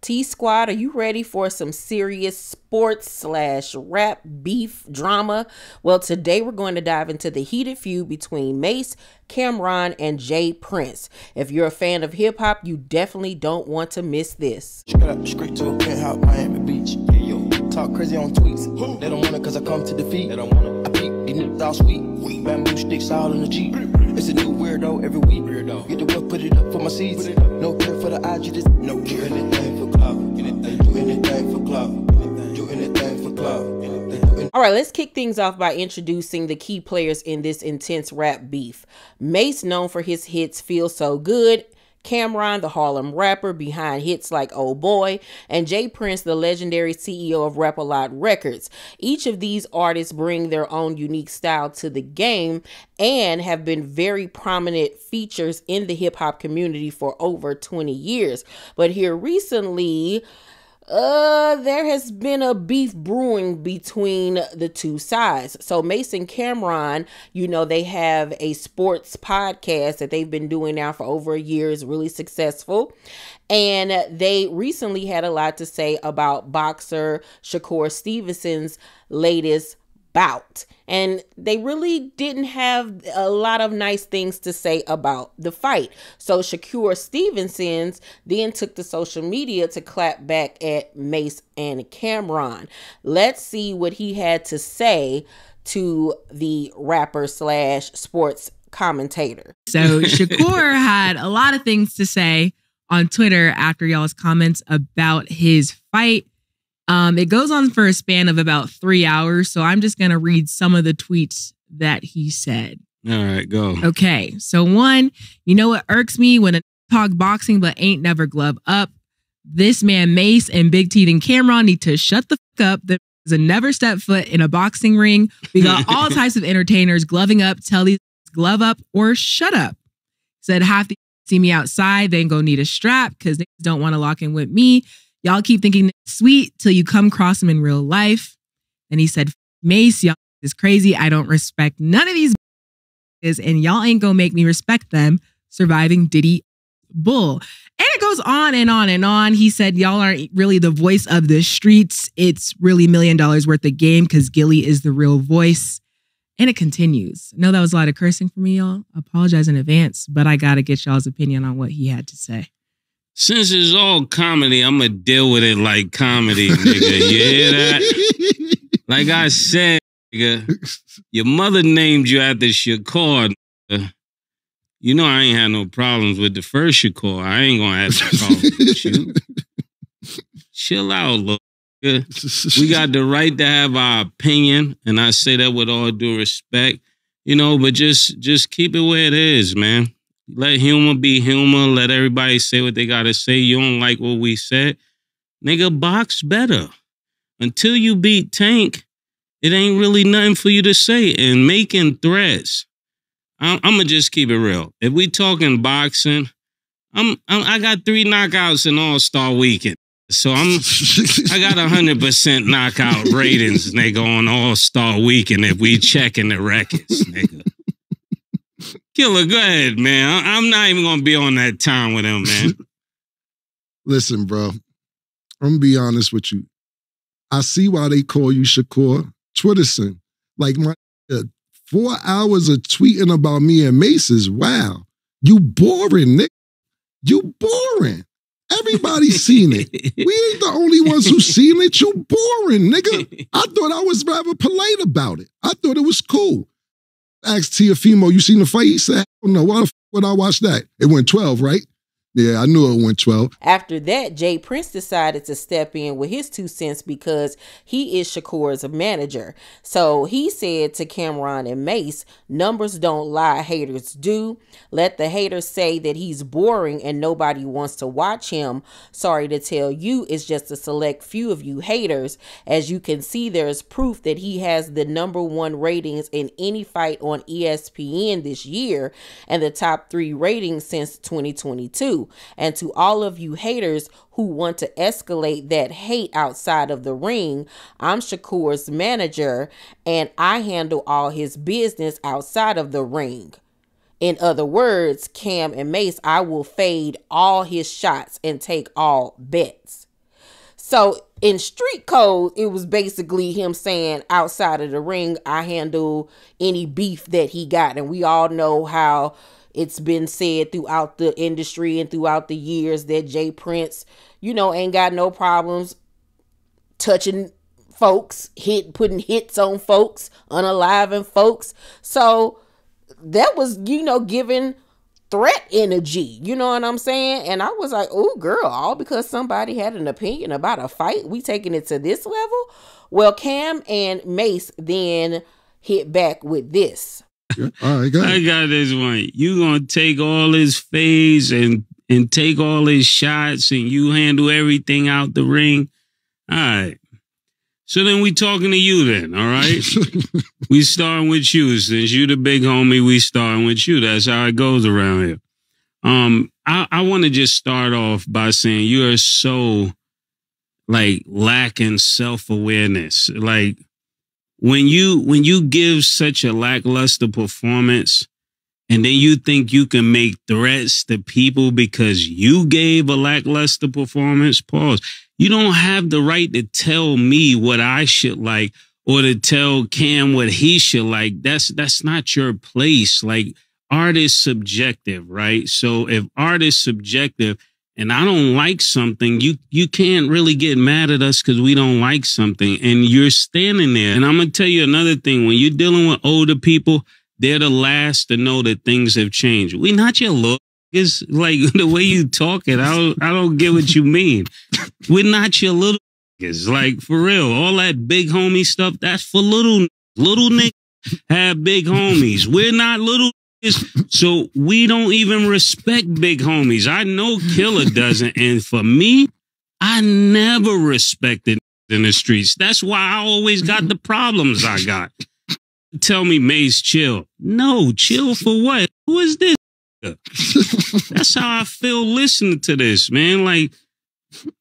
T-Squad, are you ready for some serious sports/rap beef drama? Well, today we're going to dive into the heated feud between Mase, Camron, and J Prince. If you're a fan of hip-hop, you definitely don't want to miss this. Straight to a penthouse, Miami Beach. Yo, talk crazy on tweets. They don't want it cause I come to defeat. They don't want it. I peek, these niggas all sweet. Bamboo sticks all in the Jeep. It's a new weirdo every week. Get the whip, put it up for my seeds. No care for the IG, just no care. Anything for clout. They do anything for clout. Do anything for clout. All right, let's kick things off by introducing the key players in this intense rap beef. Mase, known for his hits Feel So Good, Camron, the Harlem rapper behind hits like Oh Boy, and J Prince, the legendary CEO of Rap-A-Lot Records. Each of these artists bring their own unique style to the game and have been very prominent features in the hip-hop community for over 20 years. But here recently, there has been a beef brewing between the two sides. So Mase and Camron, you know, they have a sports podcast that they've been doing now for over a year. It's really successful. And they recently had a lot to say about boxer Shakur Stevenson's latest bout. And they really didn't have a lot of nice things to say about the fight. So Shakur Stevenson's then took to social media to clap back at Mase and Camron. Let's see what he had to say to the rapper/sports commentator. So Shakur had a lot of things to say on Twitter after y'all's comments about his fight. It goes on for a span of about 3 hours, so I'm just going to read some of the tweets that he said. All right, go. Okay, so one, you know what irks me when a talk boxing but ain't never glove up? This man Mase and Big T and Camron need to shut the fuck up. There's a never step foot in a boxing ring. We got all types of entertainers gloving up, tell these glove up or shut up. Said half the see me outside, they ain't gonna need a strap because they don't want to lock in with me. Y'all keep thinking sweet till you come across them in real life. And he said, Mase, y'all is crazy. I don't respect none of these and y'all ain't gonna make me respect them. Surviving Diddy bull. And it goes on and on and on. He said, y'all aren't really the voice of the streets. It's really $1 million worth of game because Gilly is the real voice. And it continues. I know that was a lot of cursing for me, y'all. I apologize in advance, but I got to get y'all's opinion on what he had to say. Since it's all comedy, I'm going to deal with it like comedy, nigga. You hear that? Like I said, nigga, your mother named you after Shakur. Nigga. You know I ain't had no problems with the first Shakur. I ain't going to have no problems with you. Chill out, look. We got the right to have our opinion, and I say that with all due respect. You know, but just keep it where it is, man. Let humor be humor. Let everybody say what they got to say. You don't like what we said? Nigga, box better. Until you beat Tank, it ain't really nothing for you to say. And making threats, I'm going to just keep it real. If we talking boxing, I got 3 knockouts in All-Star Weekend. So I got 100% knockout ratings, nigga, on All-Star Weekend if we checking the records, nigga. Killer, go ahead, man. I'm not even going to be on that time with him, man. Listen, bro. I'm going to be honest with you. I see why they call you Shakur Twitterson. Like, my 4 hours of tweeting about me and Mase is wow. You boring, nigga. You boring. Everybody's seen it. We ain't the only ones who seen it. You boring, nigga. I thought I was rather polite about it. I thought it was cool. Asked Tiafimo, you seen the fight? He said, oh no, why the f would I watch that? It went 12, right? Yeah, I knew it went 12. After that, J Prince decided to step in with his 2 cents because he is Shakur's manager. So he said to Camron and Mase, numbers don't lie, haters do. Let the haters say that he's boring and nobody wants to watch him. Sorry to tell you, it's just a select few of you haters. As you can see, there's proof that he has the #1 ratings in any fight on ESPN this year and the top 3 ratings since 2022. And to all of you haters who want to escalate that hate outside of the ring, I'm Shakur's manager and I handle all his business outside of the ring. In other words, Cam and Mase, I will fade all his shots and take all bets. So in street code, it was basically him saying outside of the ring, I handle any beef that he got. And we all know how it's been said throughout the industry and throughout the years that Jay Prince, you know, ain't got no problems touching folks, putting hits on folks, unaliving folks. So that was, you know, giving threat energy, you know what I'm saying? And I was like, oh girl, all because somebody had an opinion about a fight, we taking it to this level? Well, Cam and Mase then hit back with this. Yeah. All right, go ahead. I got this one. You gonna take all his fades and take all his shots and you handle everything out the ring? All right. So then we talking to you then, all right? We starting with you. Since you the big homie, we starting with you. That's how it goes around here. I want to just start off by saying you are so, like, lacking self-awareness. Like, when you give such a lackluster performance and then you think you can make threats to people because you gave a lackluster performance, pause. You don't have the right to tell me what I should like or to tell Cam what he should like. That's not your place. Like, art is subjective, right? So if art is subjective and I don't like something, you can't really get mad at us because we don't like something. And you're standing there. And I'm going to tell you another thing. When you're dealing with older people, they're the last to know that things have changed. We not your little. It's like the way you talk it. I don't get what you mean. We're not your little niggas. Like, for real. All that big homie stuff, that's for little niggas have big homies. We're not little niggas, so we don't even respect big homies. I know Killer doesn't. And for me, I never respected in the streets. That's why I always got the problems I got. Tell me, Mase, chill. No, chill for what? Who is this? That's how I feel listening to this, man. Like,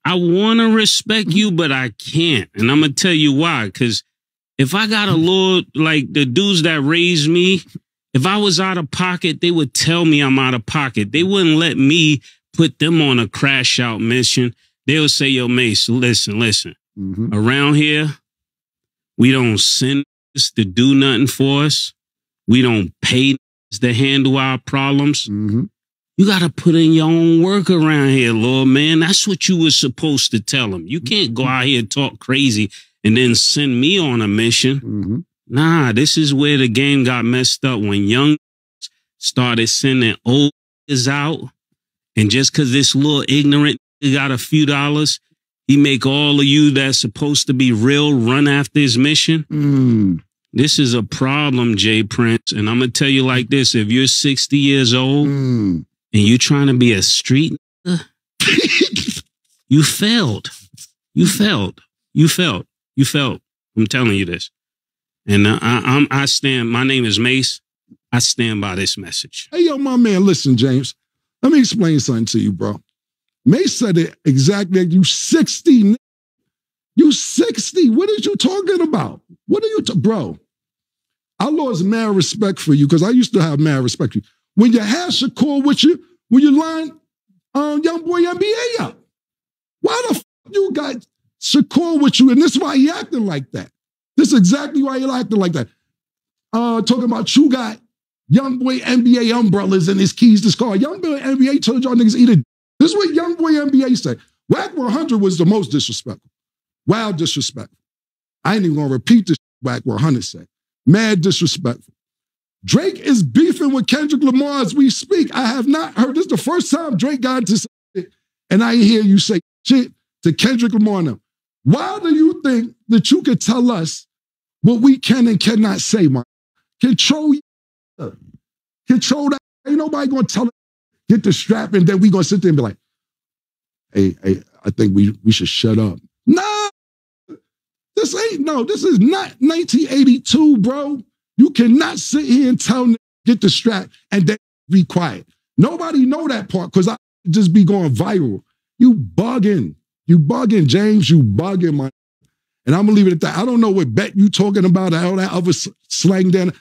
I want to respect you, but I can't. And I'm going to tell you why. Because if I got a Lord, like the dudes that raised me, if I was out of pocket, they would tell me I'm out of pocket. They wouldn't let me put them on a crash out mission. They would say, yo, Mase, listen. Mm-hmm. Around here, we don't send to do nothing for us. We don't pay to handle our problems. Mm-hmm. You got to put in your own work around here, Lord, man. That's what you were supposed to tell them. You can't go out here and talk crazy and then send me on a mission. Mm-hmm. Nah, this is where the game got messed up when young started sending old out. And just because this little ignorant got a few dollars, he make all of you that's supposed to be real run after his mission. Mm. This is a problem, Jay Prince. And I'm going to tell you like this. If you're 60 years old and you're trying to be a street, you failed. You failed. I'm telling you this. And I stand, my name is Mase. I stand by this message. Hey, yo, my man, listen, James. Let me explain something to you, bro. Mase said it exactly like you 60. You 60. What are you talking about? What are you, bro? I lost mad respect for you because I used to have mad respect for you. When you had Shakur with you, when you lined Young Boy NBA up, why the f you got Shakur with you? And this is why he acting like that. This is exactly why he acting like that. Talking about you got Young Boy NBA umbrellas and his keys to his car. Young Boy NBA told y'all niggas eat it. This is what Young Boy NBA said. Whack 100 was the most disrespectful. Wild disrespectful. I ain't even gonna repeat this Whack 100 said. Mad disrespectful. Drake is beefing with Kendrick Lamar as we speak. I have not heard. This is the first time Drake got to say it, and I hear you say shit to Kendrick Lamar now. Why do you think that you could tell us what we can and cannot say, man? Control that. Ain't nobody gonna tell us, get the strap, and then we gonna sit there and be like, hey, I think we should shut up. Nah, this is not 1982, bro. You cannot sit here and tell them get the strap and then be quiet. Nobody know that part because I just be going viral. You bugging, James, you bugging, man. And I'm gonna leave it at that. I don't know what bet you talking about, all that other slang then.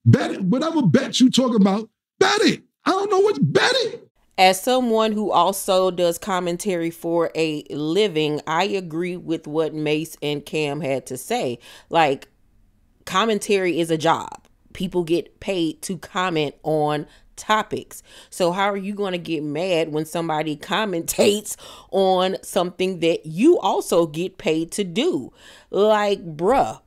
Bet it, whatever bet you talking about, bet it. I don't know what's bet it. As someone who also does commentary for a living, I agree with what Mase and Cam had to say. Like, commentary is a job. People get paid to comment on topics. So how are you going to get mad when somebody commentates on something that you also get paid to do? Like, bruh.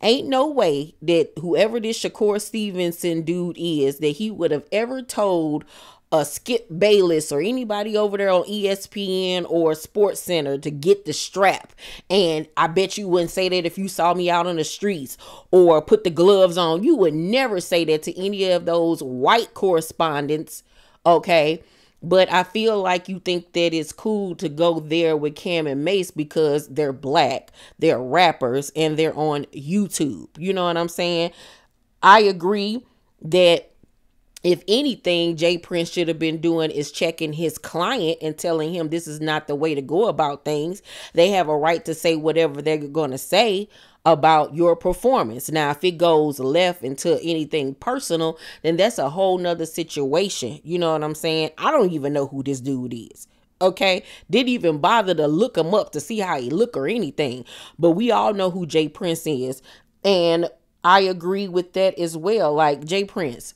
Ain't no way that whoever this Shakur Stevenson dude is, that he would have ever told a Skip Bayless or anybody over there on ESPN or Sports Center to get the strap. And I bet you wouldn't say that if you saw me out on the streets or put the gloves on. You would never say that to any of those white correspondents, okay? But I feel like you think that it's cool to go there with Cam and Mase because they're black, they're rappers, and they're on YouTube. You know what I'm saying? I agree that if anything, Jay Prince should have been doing is checking his client and telling him this is not the way to go about things. They have a right to say whatever they're going to say about your performance. Now, if it goes left into anything personal, then that's a whole nother situation. You know what I'm saying? I don't even know who this dude is. Okay, didn't even bother to look him up to see how he look or anything. But we all know who Jay Prince is. And I agree with that as well. Like, Jay Prince,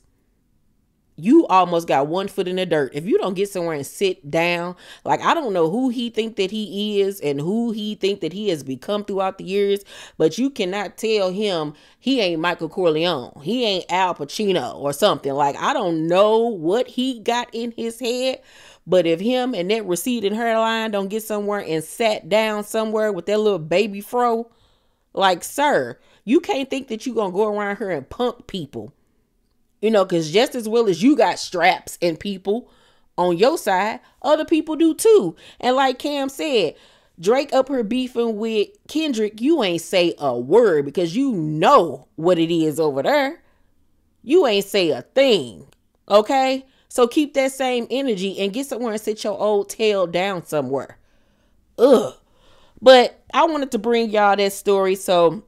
you almost got one foot in the dirt. If you don't get somewhere and sit down, like, I don't know who he think that he is and who he think that he has become throughout the years, but you cannot tell him he ain't Michael Corleone. He ain't Al Pacino or something. Like, I don't know what he got in his head, but if him and that receding hairline don't get somewhere and sat down somewhere with that little baby fro, like, sir, you can't think that you gonna go around here and punk people. You know, because just as well as you got straps and people on your side, other people do too. And like Cam said, Drake up here beefing with Kendrick, you ain't say a word because you know what it is over there. You ain't say a thing. Okay? So keep that same energy and get somewhere and sit your old tail down somewhere. Ugh. But I wanted to bring y'all that story so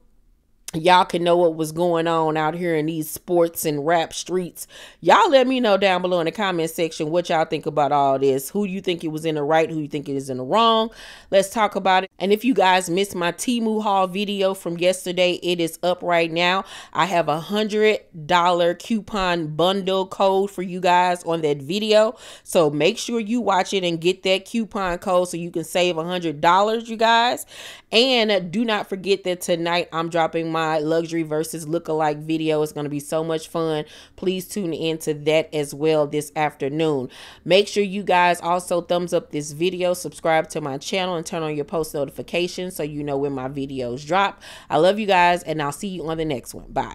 y'all can know what was going on out here in these sports and rap streets. Y'all let me know down below in the comment section what y'all think about all this. Who you think it was in the right? Who you think it is in the wrong? Let's talk about it. And if you guys missed my Temu haul video from yesterday, it is up right now. I have $100 coupon bundle code for you guys on that video. So make sure you watch it and get that coupon code so you can save $100, you guys. And do not forget that tonight I'm dropping my luxury versus lookalike video. It's going to be so much fun. Please tune into that as well this afternoon. Make sure you guys also thumbs up this video, subscribe to my channel, and turn on your post notifications so you know when my videos drop. I love you guys, and I'll see you on the next one. Bye.